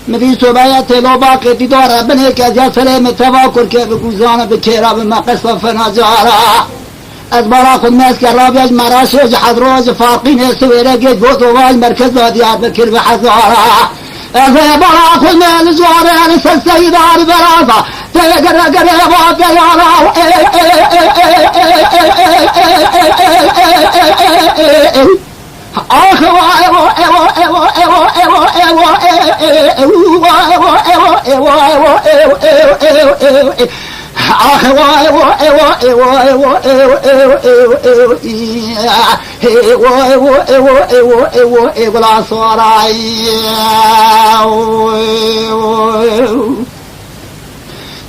مدی صبحیت لو باقی دیدار بنه که جا سلام تفاکر که بگوزانه بکیرا بما قصف فنجارا از برا خود میز که رابیج مراشج حضروج فاقین سویره گید بود و واج مرکز دیار بکر بحضارا از برا خود میز جواره رسل سیدار برازا تگر گر واقع یارا آخ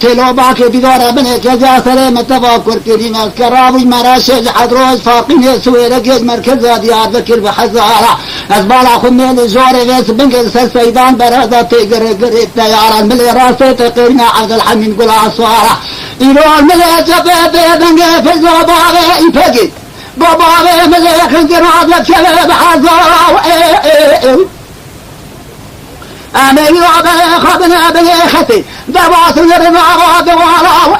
تلو باقي بدار بني كذا سلام التفاكر كريم الكرابي مراشد حضروج فاقين سويرة جيد مركز ديار بكر بحزارة أزبالا خمين زوري بيس بنقل سيدان برادة تقر قريب تيارا ملي راسي تقرنا عبد الحميد قل عصارة إيران ملي جفاف بنقل في الزبابة إنفقي بابا ملي خنقر عبد الشباب حزارة أنا يوبا خبنا بيختي دباس الرضا دوارا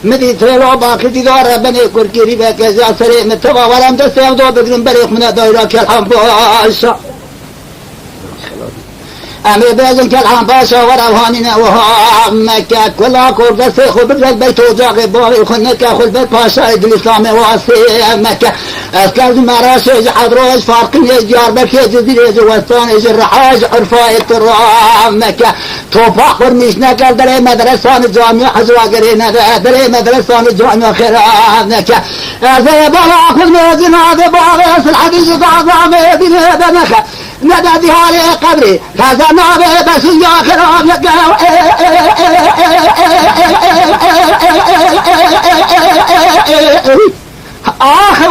مدي تلو باقي دار بني كركيري بكذا سليم تبا ولم تستيقظوا بقرن بريق من دايرك الحنباشا أمي بازن كالحان باشا وروهانينا وها مكة كلها كورد سيخو بدرك بيت وجاغي باري خنك أخذ بيت باشا الإسلامي واسي مكة أسكاز مراشج حضروج فارقين يجار بكي جزيري جوستان الرحاج عرفاء الترام مكة توفاق ورميش نكال دري مدرسان جامع حزوا قرينا دري مدرسان جامع خيرام مكة أزي بلا أخذ موزن هذا باغي الحديث تعظامي بنا بمخة ندى دهالي قبري هذا نابي بس ياخر آخر